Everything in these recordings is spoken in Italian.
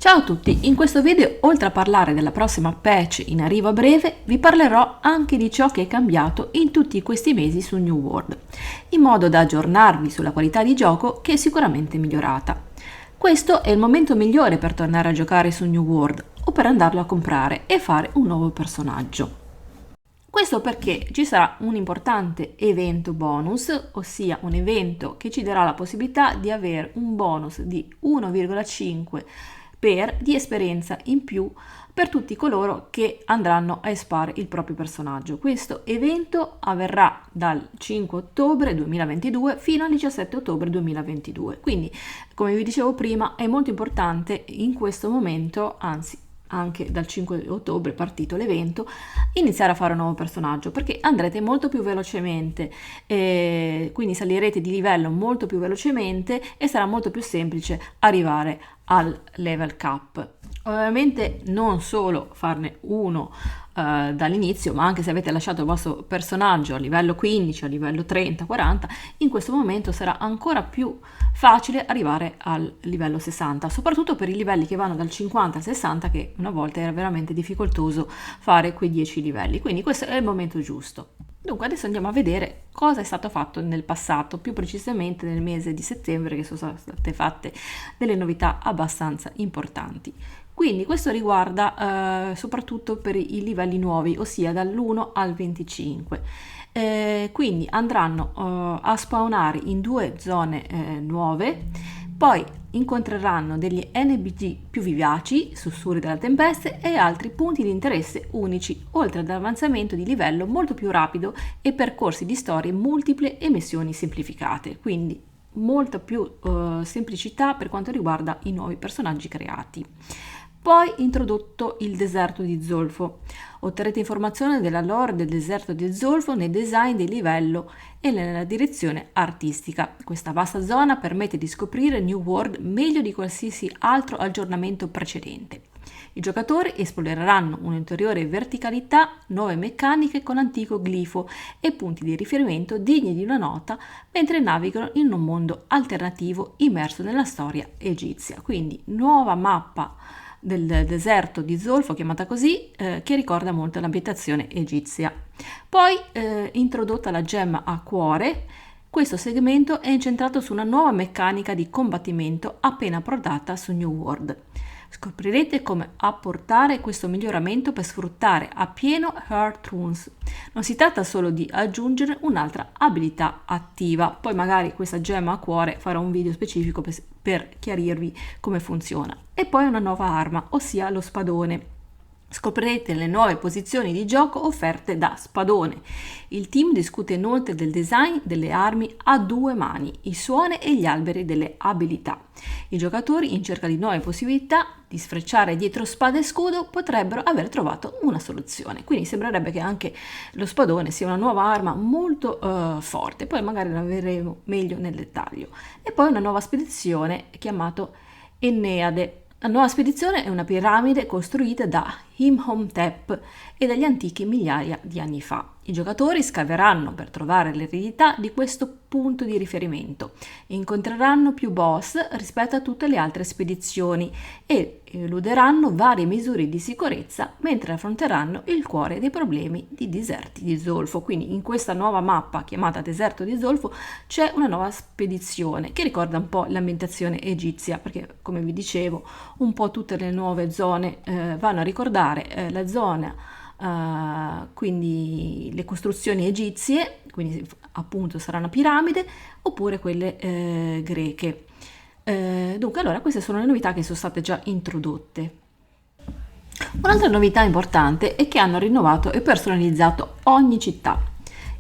Ciao a tutti, in questo video oltre a parlare della prossima patch in arrivo a breve, vi parlerò anche di ciò che è cambiato in tutti questi mesi su New World, in modo da aggiornarvi sulla qualità di gioco che è sicuramente migliorata. Questo è il momento migliore per tornare a giocare su New World o per andarlo a comprare e fare un nuovo personaggio. Questo perché ci sarà un importante evento bonus, ossia un evento che ci darà la possibilità di avere un bonus di 1,5 di esperienza in più per tutti coloro che andranno a espare il proprio personaggio. Questo evento avverrà dal 5 ottobre 2022 fino al 17 ottobre 2022. Quindi, come vi dicevo prima, è molto importante in questo momento, anzi anche dal 5 ottobre partito l'evento, iniziare a fare un nuovo personaggio, perché andrete molto più velocemente, quindi salirete di livello molto più velocemente e sarà molto più semplice arrivare al level cap. Ovviamente non solo farne uno dall'inizio, ma anche se avete lasciato il vostro personaggio a livello 15, a livello 30, 40, in questo momento sarà ancora più facile arrivare al livello 60, soprattutto per i livelli che vanno dal 50 al 60, che una volta era veramente difficoltoso fare quei 10 livelli, quindi questo è il momento giusto. Dunque adesso andiamo a vedere cosa è stato fatto nel passato, più precisamente nel mese di settembre, che sono state fatte delle novità abbastanza importanti. Quindi questo riguarda soprattutto per i livelli nuovi, ossia dall'1 al 25. Quindi andranno a spawnare in due zone nuove, poi incontreranno degli NPC più vivaci, sussurri della tempesta e altri punti di interesse unici, oltre ad avanzamento di livello molto più rapido e percorsi di storie multiple e missioni semplificate. Quindi molta più semplicità per quanto riguarda i nuovi personaggi creati. Poi introdotto il deserto di Zolfo. Otterrete informazioni della lore del deserto di Zolfo nei design di livello e nella direzione artistica. Questa vasta zona permette di scoprire New World meglio di qualsiasi altro aggiornamento precedente. I giocatori esploreranno un'ulteriore verticalità, nuove meccaniche con antico glifo e punti di riferimento degni di una nota mentre navigano in un mondo alternativo immerso nella storia egizia. Quindi nuova mappa del deserto di Zolfo, chiamata così, che ricorda molto l'ambientazione egizia. Poi introdotta la gemma a cuore. Questo segmento è incentrato su una nuova meccanica di combattimento appena approdata su New World. Scoprirete come apportare questo miglioramento per sfruttare appieno Heart Runes. Non si tratta solo di aggiungere un'altra abilità attiva, poi magari questa gemma a cuore farò un video specifico per chiarirvi come funziona. E poi una nuova arma, ossia lo spadone. Scoprirete le nuove posizioni di gioco offerte da Spadone. Il team discute inoltre del design delle armi a due mani, i suoni e gli alberi delle abilità. I giocatori, in cerca di nuove possibilità di sfrecciare dietro spada e scudo, potrebbero aver trovato una soluzione. Quindi sembrerebbe che anche lo spadone sia una nuova arma molto forte, poi magari la vedremo meglio nel dettaglio. E poi una nuova spedizione chiamata Enneade. La nuova spedizione è una piramide costruita da Imhotep e dagli antichi migliaia di anni fa. I giocatori scaveranno per trovare l'eredità di questo punto di riferimento, incontreranno più boss rispetto a tutte le altre spedizioni e eluderanno varie misure di sicurezza mentre affronteranno il cuore dei problemi di deserti di Zolfo. Quindi in questa nuova mappa chiamata Deserto di Zolfo c'è una nuova spedizione che ricorda un po' l'ambientazione egizia, perché come vi dicevo un po' tutte le nuove zone vanno a ricordare la zona, quindi le costruzioni egizie, quindi appunto sarà una piramide, oppure quelle greche. Dunque allora queste sono le novità che sono state già introdotte. Un'altra novità importante è che hanno rinnovato e personalizzato ogni città.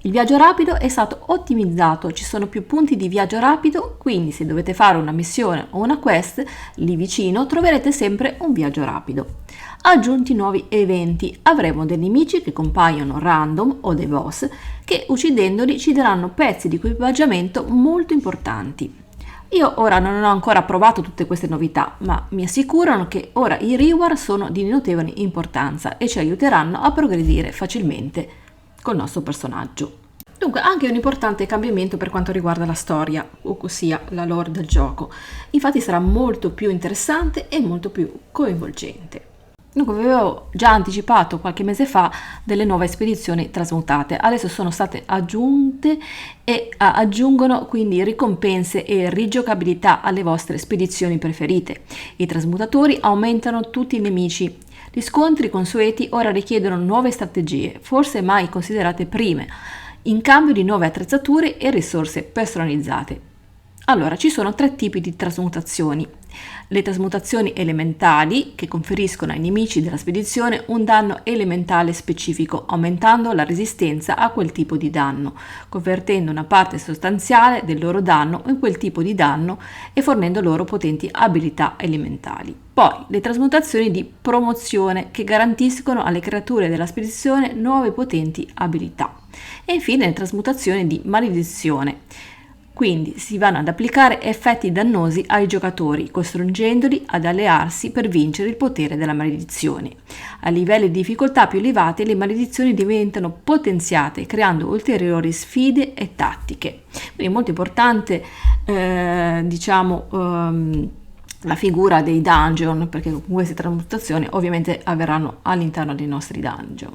Il viaggio rapido è stato ottimizzato, ci sono più punti di viaggio rapido, quindi se dovete fare una missione o una quest lì vicino troverete sempre un viaggio rapido. Aggiunti nuovi eventi, avremo dei nemici che compaiono random o dei boss che uccidendoli ci daranno pezzi di equipaggiamento molto importanti. Io ora non ho ancora provato tutte queste novità, ma mi assicurano che ora i reward sono di notevole importanza e ci aiuteranno a progredire facilmente col nostro personaggio. Dunque, anche un importante cambiamento per quanto riguarda la storia, ossia la lore del gioco. Infatti sarà molto più interessante e molto più coinvolgente. Dunque, vi avevo già anticipato qualche mese fa delle nuove spedizioni trasmutate. Adesso sono state aggiunte e aggiungono quindi ricompense e rigiocabilità alle vostre spedizioni preferite. I trasmutatori aumentano tutti i nemici. Gli scontri consueti ora richiedono nuove strategie, forse mai considerate prime, in cambio di nuove attrezzature e risorse personalizzate. Allora, ci sono 3 tipi di trasmutazioni. Le trasmutazioni elementali, che conferiscono ai nemici della spedizione un danno elementale specifico, aumentando la resistenza a quel tipo di danno, convertendo una parte sostanziale del loro danno in quel tipo di danno e fornendo loro potenti abilità elementali. Poi le trasmutazioni di promozione, che garantiscono alle creature della spedizione nuove potenti abilità. E infine le trasmutazioni di maledizione. Quindi si vanno ad applicare effetti dannosi ai giocatori, costringendoli ad allearsi per vincere il potere della maledizione. A livelli di difficoltà più elevati le maledizioni diventano potenziate, creando ulteriori sfide e tattiche. Quindi è molto importante, la figura dei dungeon, perché queste trasmutazioni ovviamente avverranno all'interno dei nostri dungeon.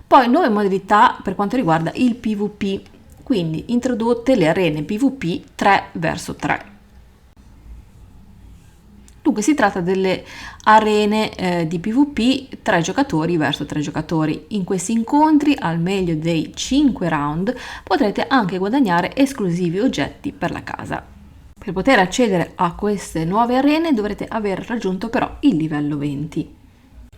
Poi nuove modalità per quanto riguarda il PvP. Quindi introdotte le arene PvP 3 vs 3. Dunque si tratta delle arene di PvP 3 giocatori verso 3 giocatori. In questi incontri, al meglio dei 5 round, potrete anche guadagnare esclusivi oggetti per la casa. Per poter accedere a queste nuove arene dovrete aver raggiunto però il livello 20.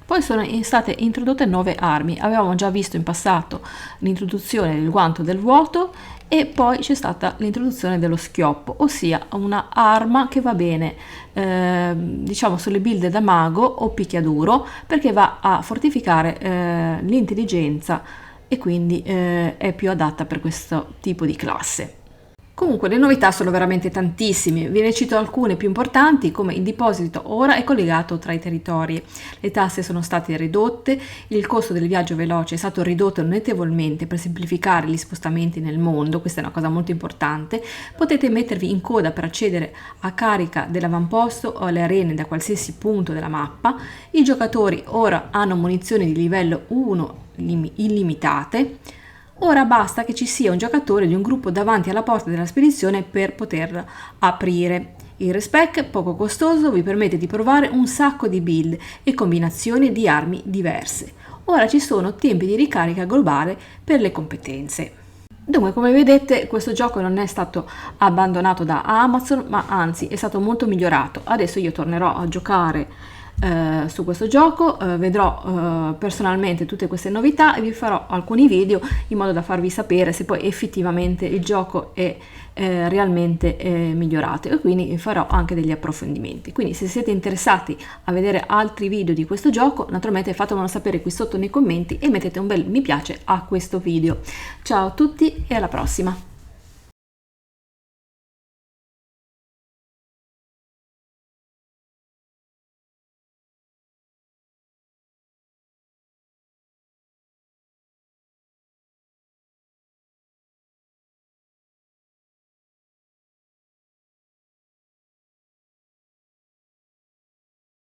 Poi sono state introdotte 9 armi. Avevamo già visto in passato l'introduzione del guanto del vuoto e poi c'è stata l'introduzione dello schioppo, ossia una arma che va bene sulle build da mago o picchiaduro, perché va a fortificare l'intelligenza e quindi è più adatta per questo tipo di classe. Comunque le novità sono veramente tantissime, ve ne cito alcune più importanti, come il deposito ora è collegato tra i territori, le tasse sono state ridotte, il costo del viaggio veloce è stato ridotto notevolmente per semplificare gli spostamenti nel mondo, questa è una cosa molto importante, potete mettervi in coda per accedere a carica dell'avamposto o alle arene da qualsiasi punto della mappa, i giocatori ora hanno munizioni di livello 1 illimitate. Ora basta che ci sia un giocatore di un gruppo davanti alla porta della spedizione per poter aprire. Il respec, poco costoso, vi permette di provare un sacco di build e combinazioni di armi diverse. Ora ci sono tempi di ricarica globale per le competenze. Dunque, come vedete, questo gioco non è stato abbandonato da Amazon, ma anzi è stato molto migliorato. Adesso io tornerò a giocare su questo gioco, vedrò personalmente tutte queste novità e vi farò alcuni video in modo da farvi sapere se poi effettivamente il gioco è realmente migliorato, e quindi farò anche degli approfondimenti. Quindi se siete interessati a vedere altri video di questo gioco, naturalmente fatemelo sapere qui sotto nei commenti e mettete un bel mi piace a questo video. Ciao a tutti e alla prossima!